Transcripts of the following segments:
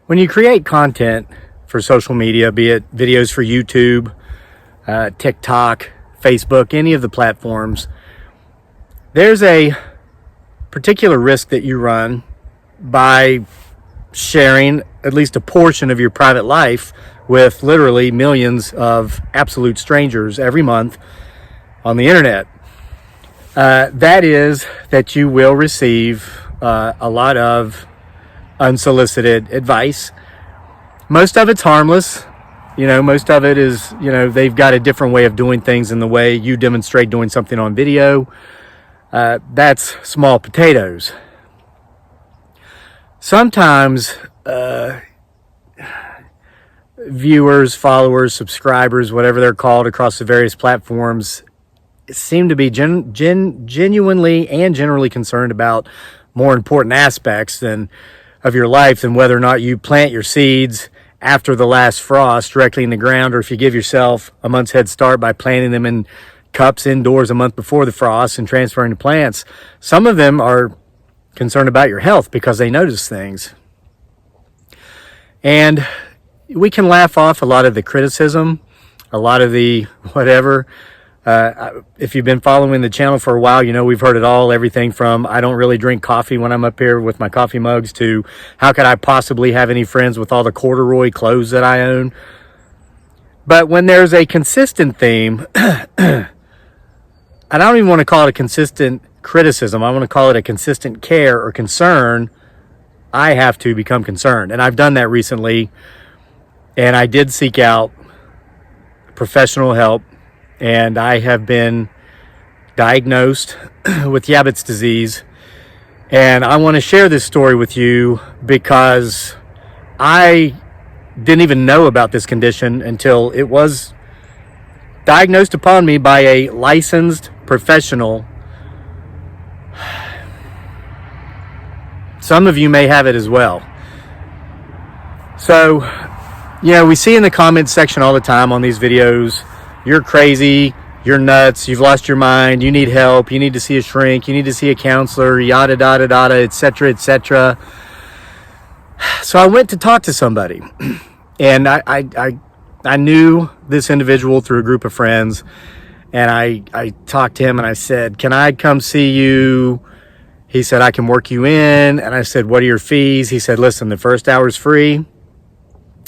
When you create content for social media, be it videos for YouTube, TikTok, Facebook, any of the platforms, there's a particular risk that you run by sharing at least a portion of your private life with literally millions of absolute strangers every month on the internet. That is that you will receive a lot of unsolicited advice. Most of it's harmless. Most of it is, they've got a different way of doing things in the way you demonstrate doing something on video. That's small potatoes. Sometimes viewers, followers, subscribers, whatever they're called across the various platforms, seem to be genuinely and generally concerned about more important aspects of your life than whether or not you plant your seeds after the last frost directly in the ground, or if you give yourself a month's head start by planting them in cups indoors a month before the frost and transferring to plants. Some of them are concerned about your health because they notice things. And we can laugh off a lot of the criticism, a lot of the whatever. If you've been following the channel for a while, we've heard it all, everything from I don't really drink coffee when I'm up here with my coffee mugs to how could I possibly have any friends with all the corduroy clothes that I own. But when there's a consistent theme, I don't even want to call it a consistent criticism. I want to call it a consistent care or concern. I have to become concerned. And I've done that recently. And I did seek out professional help. And I have been diagnosed with Yabbitt's disease. And I want to share this story with you because I didn't even know about this condition until it was diagnosed upon me by a licensed professional. Some of you may have it as well. So, we see in the comments section all the time on these videos, you're crazy, you're nuts, you've lost your mind, you need help, you need to see a shrink, you need to see a counselor, yada, yada, yada, etc., etc. So I went to talk to somebody, and I knew this individual through a group of friends, and I talked to him and I said, can I come see you? He said, I can work you in. And I said, what are your fees? He said, listen, the first hour is free.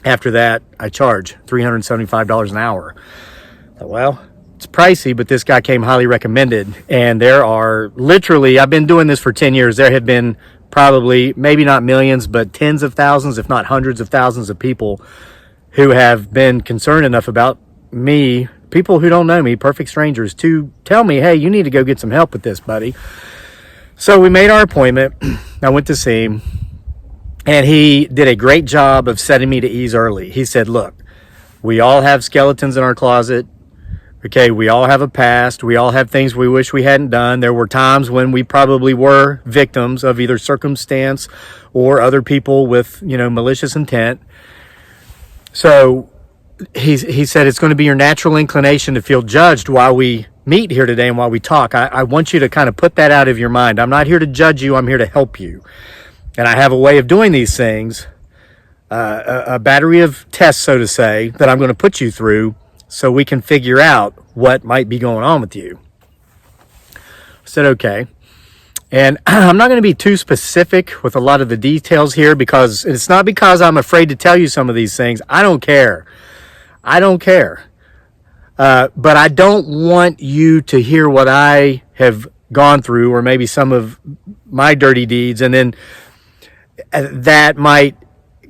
After that, I charge $375 an hour. Well, it's pricey, but this guy came highly recommended. And there are literally, I've been doing this for 10 years. There have been probably, maybe not millions, but tens of thousands, if not hundreds of thousands of people who have been concerned enough about me, people who don't know me, perfect strangers, to tell me, hey, you need to go get some help with this, buddy. So we made our appointment. I went to see him, and he did a great job of setting me to ease early. He said, look, we all have skeletons in our closet. Okay, we all have a past. We all have things we wish we hadn't done. There were times when we probably were victims of either circumstance or other people with, malicious intent. So he said, it's going to be your natural inclination to feel judged while we meet here today and while we talk. I want you to kind of put that out of your mind. I'm not here to judge you. I'm here to help you. And I have a way of doing these things, a battery of tests, so to say, that I'm going to put you through so we can figure out what might be going on with you. I said, okay. And I'm not going to be too specific with a lot of the details here because it's not because I'm afraid to tell you some of these things. I don't care. But I don't want you to hear what I have gone through or maybe some of my dirty deeds, and then that might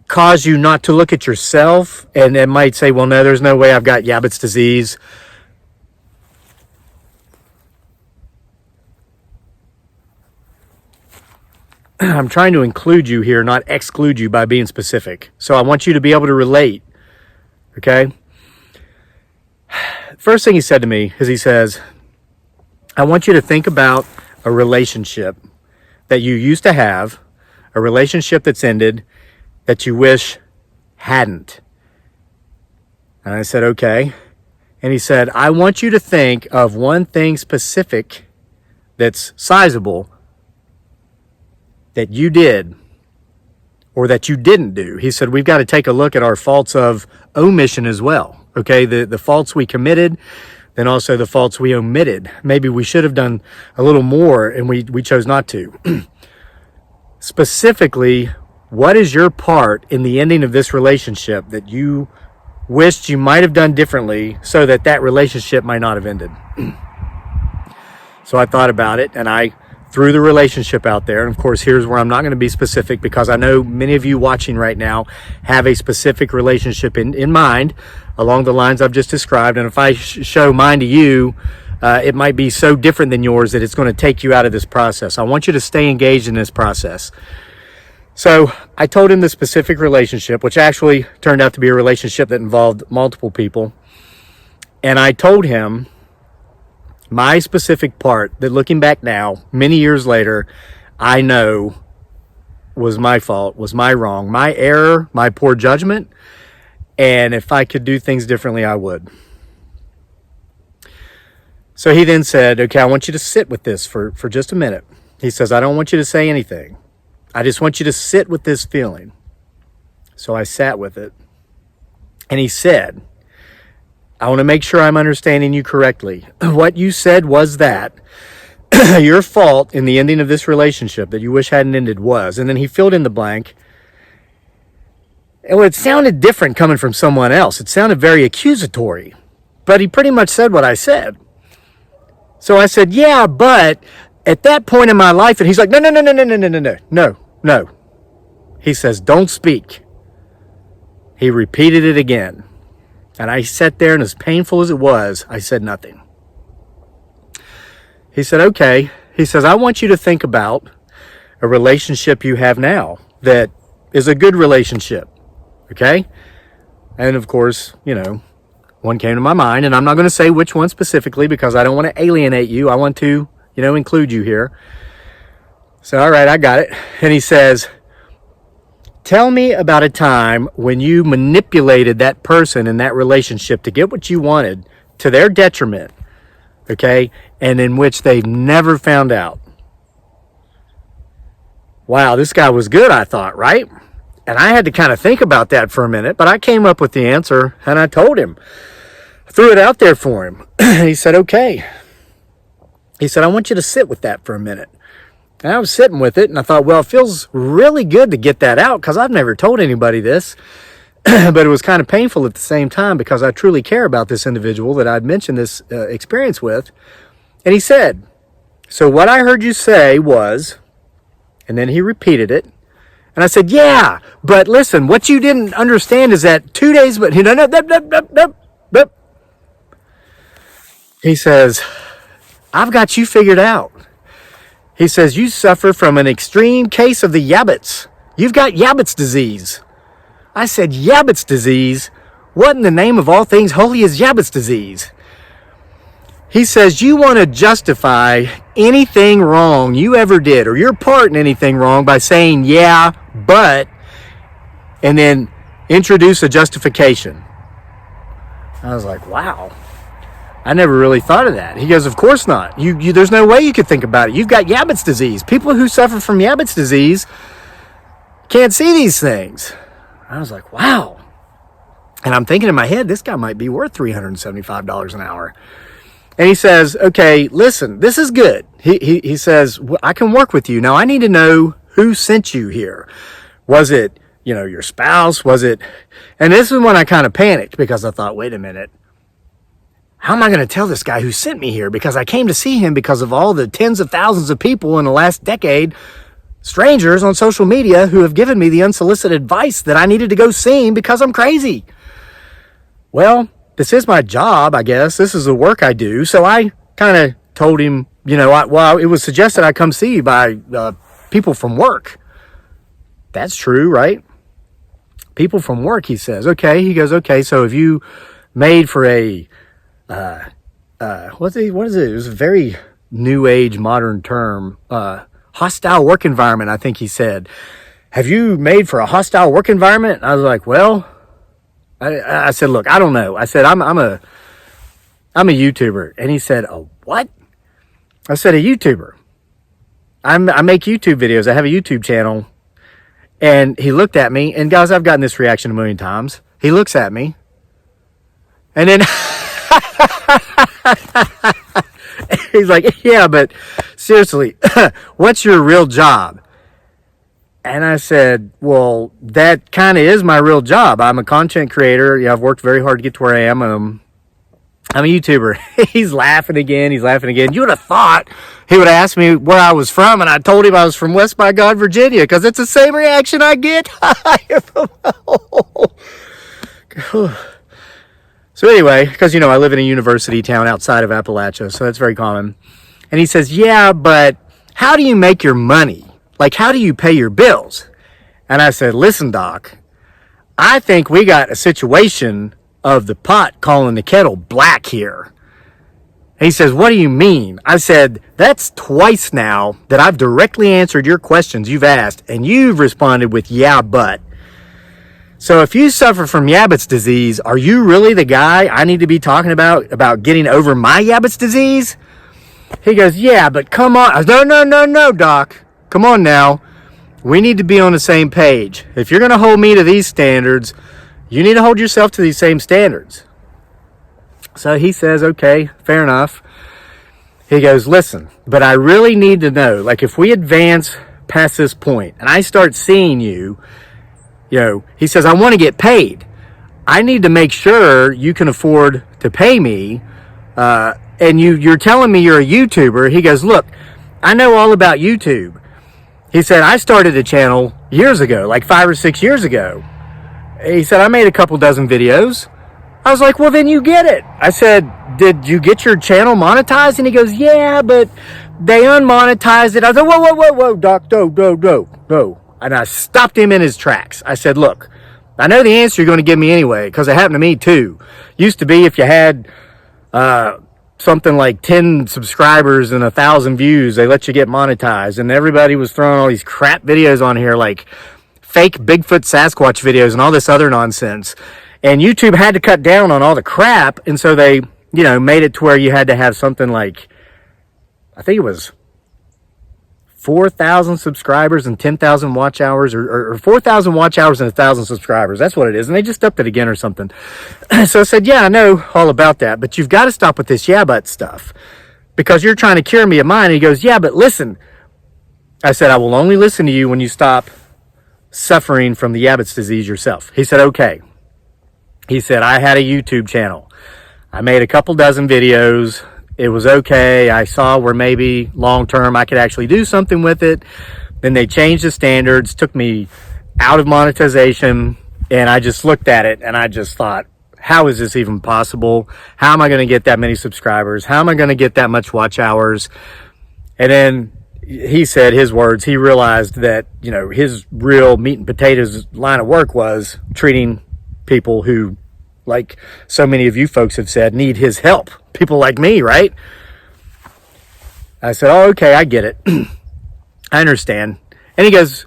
cause you not to look at yourself, and it might say, well, no, there's no way I've got Yabbitt's disease. I'm trying to include you here, not exclude you by being specific. So I want you to be able to relate, okay? First thing he said to me is he says, I want you to think about a relationship that you used to have, a relationship that's ended, that you wish hadn't. And I said, okay. And he said, I want you to think of one thing specific that's sizable that you did or that you didn't do. He said, we've got to take a look at our faults of omission as well. Okay, the faults we committed, then also the faults we omitted. Maybe we should have done a little more and we chose not to. Specifically, what is your part in the ending of this relationship that you wished you might have done differently so that that relationship might not have ended? So I thought about it and I threw the relationship out there. And of course, here's where I'm not going to be specific, because I know many of you watching right now have a specific relationship in mind along the lines I've just described. And if I show mine to you, it might be so different than yours that it's going to take you out of this process. I want you to stay engaged in this process. So I told him the specific relationship, which actually turned out to be a relationship that involved multiple people. And I told him my specific part that, looking back now, many years later, I know was my fault, was my wrong, my error, my poor judgment. And if I could do things differently, I would. So he then said, okay, I want you to sit with this for just a minute. He says, I don't want you to say anything. I just want you to sit with this feeling. So I sat with it. And he said, I want to make sure I'm understanding you correctly. What you said was that your fault in the ending of this relationship that you wish hadn't ended was, and then he filled in the blank. And it sounded different coming from someone else. It sounded very accusatory, but he pretty much said what I said. So I said, yeah, but at that point in my life, and he's like, no. He says, don't speak. He repeated it again. And I sat there, and as painful as it was, I said nothing. He said, okay. He says, I want you to think about a relationship you have now that is a good relationship. Okay? And of course, one came to my mind, and I'm not going to say which one specifically because I don't want to alienate you. I want to, include you here. So, all right, I got it. And he says, tell me about a time when you manipulated that person in that relationship to get what you wanted to their detriment, okay, and in which they never found out. Wow, this guy was good, I thought, right? And I had to kind of think about that for a minute, but I came up with the answer, and I told him. I threw it out there for him. He said, okay. He said, I want you to sit with that for a minute. And I was sitting with it, and I thought, well, it feels really good to get that out because I've never told anybody this. But it was kind of painful at the same time because I truly care about this individual that I'd mentioned this experience with. And he said, so what I heard you say was, and then he repeated it. And I said, yeah, but listen, what you didn't understand is that 2 days, but he says, I've got you figured out. He says, you suffer from an extreme case of the yabbits. You've got yabbits disease. I said, yabbits disease? What in the name of all things holy is yabbits disease? He says, you want to justify anything wrong you ever did or your part in anything wrong by saying, yeah, but, and then introduce a justification. I was like, wow. I never really thought of that. He goes, of course not. There's no way you could think about it. You've got yabbits disease. People who suffer from yabbits disease can't see these things. I was like, wow. And I'm thinking in my head, this guy might be worth $375 an hour. And he says, okay, listen, this is good. He says, I can work with you. Now, I need to know who sent you here. Was it, your spouse? Was it? And this is when I kind of panicked because I thought, wait a minute. How am I going to tell this guy who sent me here? Because I came to see him because of all the tens of thousands of people in the last decade, strangers on social media who have given me the unsolicited advice that I needed to go see him because I'm crazy. Well, this is my job, I guess. This is the work I do. So I kind of told him, it was suggested I come see you by people from work. That's true, right? People from work, he says. Okay. He goes, okay, so have you made for a what is it? It was a very new age modern term, hostile work environment, I think he said. Have you made for a hostile work environment? I was like, well, I said, look, I don't know. I said, I'm a YouTuber. And he said, a what? I said, a YouTuber. I make YouTube videos. I have a YouTube channel. And he looked at me, and guys, I've gotten this reaction a million times. He looks at me, and then he's like, yeah, but seriously, what's your real job? And I said, well, that kind of is my real job. I'm a content creator. I've worked very hard to get to where I am. I'm a YouTuber. He's laughing again. You would have thought he would have asked me where I was from, and I told him I was from West by God, Virginia, because it's the same reaction I get. So anyway, because, I live in a university town outside of Appalachia, so that's very common. And he says, yeah, but how do you make your money? Like, how do you pay your bills? And I said, listen, Doc, I think we got a situation of the pot calling the kettle black here. And he says, what do you mean? I said, that's twice now that I've directly answered your questions you've asked, and you've responded with, yeah, but. So if you suffer from Yabbitt's disease, are you really the guy I need to be talking about getting over my Yabbitt's disease? He goes, yeah, but come on. I said, no, Doc. Come on now. We need to be on the same page. If you're going to hold me to these standards, you need to hold yourself to these same standards. So he says, okay, fair enough. He goes, listen, but I really need to know, like, if we advance past this point and I start seeing you, he says, I want to get paid. I need to make sure you can afford to pay me. And you're telling me you're a YouTuber. He goes, look, I know all about YouTube. He said, I started a channel years ago, like 5 or 6 years ago. He said, I made a couple dozen videos. I was like, well, then you get it. I said, did you get your channel monetized? And he goes, yeah, but they unmonetized it. I was like, whoa, Doc, no. And I stopped him in his tracks. I said, look, I know the answer you're going to give me anyway, because it happened to me too. Used to be if you had something like 10 subscribers and 1,000 views, they let you get monetized. And everybody was throwing all these crap videos on here, like fake Bigfoot Sasquatch videos and all this other nonsense. And YouTube had to cut down on all the crap. And so they, made it to where you had to have something like, I think it was 4,000 subscribers and 10,000 watch hours, or 4,000 watch hours and 1,000 subscribers. That's what it is. And they just upped it again or something. So I said, yeah, I know all about that, but you've got to stop with this yeah, but stuff, because you're trying to cure me of mine. And he goes, yeah, but listen. I said, I will only listen to you when you stop suffering from the Yabbitt's disease yourself. He said, okay. He said, I had a YouTube channel. I made a couple dozen videos. It was okay. I saw where maybe long-term I could actually do something with it. Then they changed the standards, took me out of monetization, and I just looked at it and I just thought, how is this even possible? How am I going to get that many subscribers? How am I going to get that much watch hours? And then he said, his words, he realized that, his real meat and potatoes line of work was treating people who, like so many of you folks have said, need his help. People like me, right? I said, oh, okay, I get it. I understand. And he goes,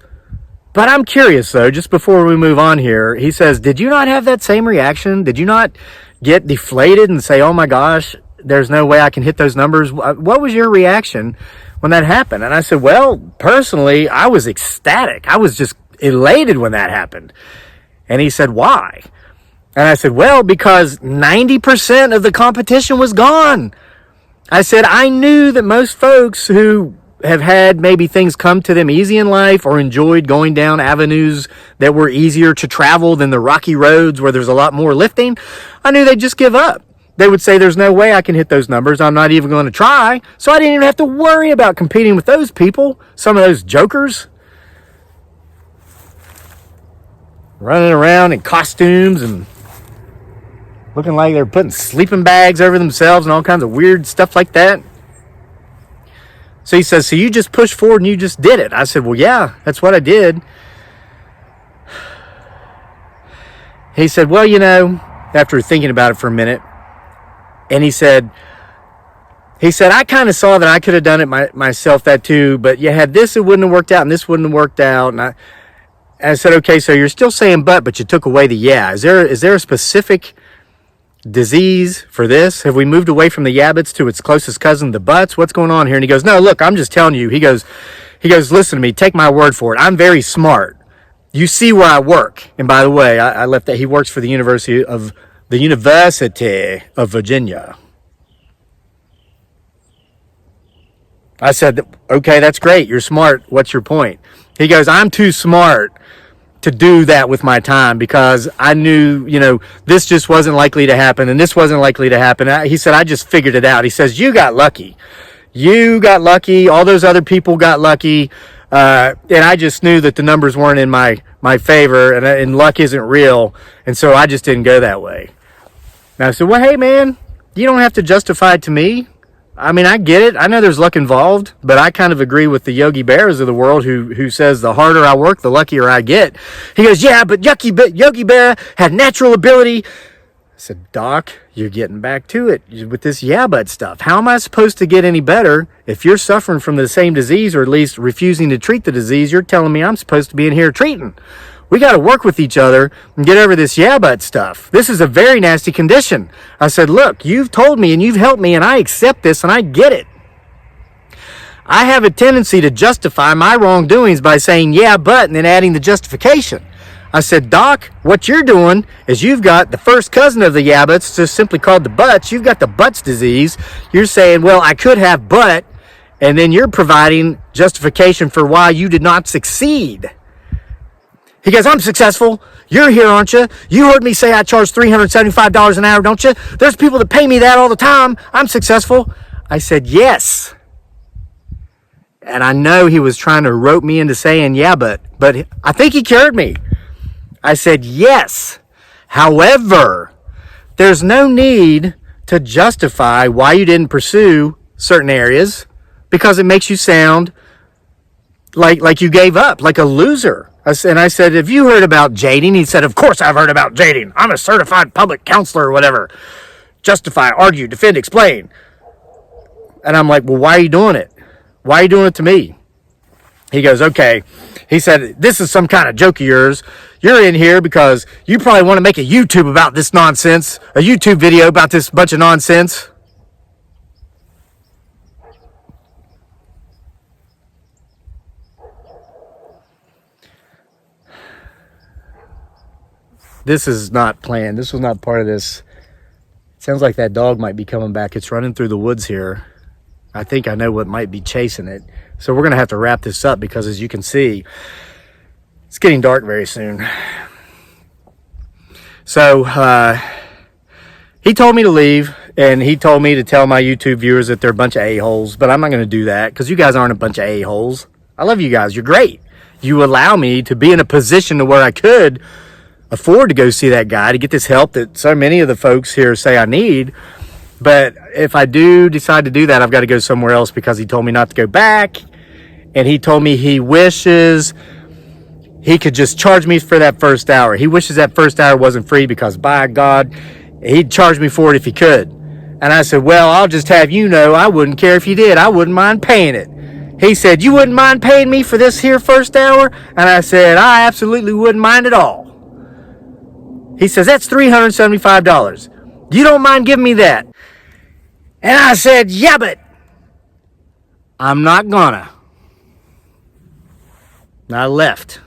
but I'm curious though, just before we move on here, he says, did you not have that same reaction? Did you not get deflated and say, oh my gosh, there's no way I can hit those numbers? What was your reaction when that happened? And I said, well, personally, I was ecstatic. I was just elated when that happened. And he said, why? And I said, well, because 90% of the competition was gone. I said, I knew that most folks who have had maybe things come to them easy in life or enjoyed going down avenues that were easier to travel than the rocky roads where there's a lot more lifting, I knew they'd just give up. They would say, there's no way I can hit those numbers. I'm not even going to try. So I didn't even have to worry about competing with those people, some of those jokers. Running around in costumes and looking like they're putting sleeping bags over themselves and all kinds of weird stuff like that. So he says, so you just pushed forward and you just did it. I said, well, yeah, that's what I did. He said, well, after thinking about it for a minute, and he said, I kind of saw that I could have done it myself that too, but you had this, it wouldn't have worked out, and this wouldn't have worked out. And I said, okay, so you're still saying but you took away the yeah. Is there a specific disease for this? Have we moved away from the Yabbits to its closest cousin, the butts? What's going on here? And he goes, no, look, I'm just telling you. He goes, listen to me, take my word for it. I'm very smart. you see where I work. And by the way, I left that. He works for the University of Virginia. I said, okay, that's great. You're smart. What's your point? He goes, I'm too smart to do that with my time because I knew, this just wasn't likely to happen and this wasn't likely to happen. He said, I just figured it out. He says, you got lucky. You got lucky. All those other people got lucky. And I just knew that the numbers weren't in my favor and luck isn't real. And so I just didn't go that way. And I said, well, hey, man, you don't have to justify it to me. I mean, I get it. I know there's luck involved, but I kind of agree with the Yogi Bears of the world who says the harder I work, the luckier I get. He goes, yeah, but Yogi Bear had natural ability. I said, Doc, you're getting back to it with this yeah, but stuff. How am I supposed to get any better if you're suffering from the same disease or at least refusing to treat the disease? You're telling me I'm supposed to be in here treating. We got to work with each other and get over this yeah, but stuff. This is a very nasty condition. I said, look, you've told me and you've helped me and I accept this and I get it. I have a tendency to justify my wrongdoings by saying yeah, but, and then adding the justification. I said, Doc, what you're doing is you've got the first cousin of the yeah, buts, just simply called the butts. You've got the butts disease. You're saying, well, I could have but, and then you're providing justification for why you did not succeed. He goes, I'm successful. You're here, aren't you? You heard me say I charge $375 an hour, don't you? There's people that pay me that all the time. I'm successful. I said, yes. And I know he was trying to rope me into saying, yeah, but I think he cured me. I said, yes. However, there's no need to justify why you didn't pursue certain areas because it makes you sound like you gave up, like a loser. And I said, have you heard about jading? He said, of course I've heard about jading. I'm a certified public counselor or whatever. Justify, argue, defend, explain. And I'm like, well, why are you doing it? Why are you doing it to me? He goes, okay. He said, this is some kind of joke of yours. You're in here because you probably want to make a YouTube about this nonsense, a YouTube video about this bunch of nonsense. This is not planned. This was not part of this. It sounds like that dog might be coming back. It's running through the woods here. I think I know what might be chasing it. So we're going to have to wrap this up because as you can see, it's getting dark very soon. So he told me to leave and he told me to tell my YouTube viewers that they're a bunch of a-holes, but I'm not going to do that because you guys aren't a bunch of a-holes. I love you guys. You're great. You allow me to be in a position to where I could afford to go see that guy to get this help that so many of the folks here say I need. But if I do decide to do that, I've got to go somewhere else because he told me not to go back. And he told me he wishes he could just charge me for that first hour. He wishes that first hour wasn't free because by God, he'd charge me for it if he could. And I said, well, I'll just have you know, I wouldn't care if you did. I wouldn't mind paying it. He said, you wouldn't mind paying me for this here first hour? And I said, I absolutely wouldn't mind at all. He says, that's $375. You don't mind giving me that? And I said, yeah, but I'm not gonna. And I left.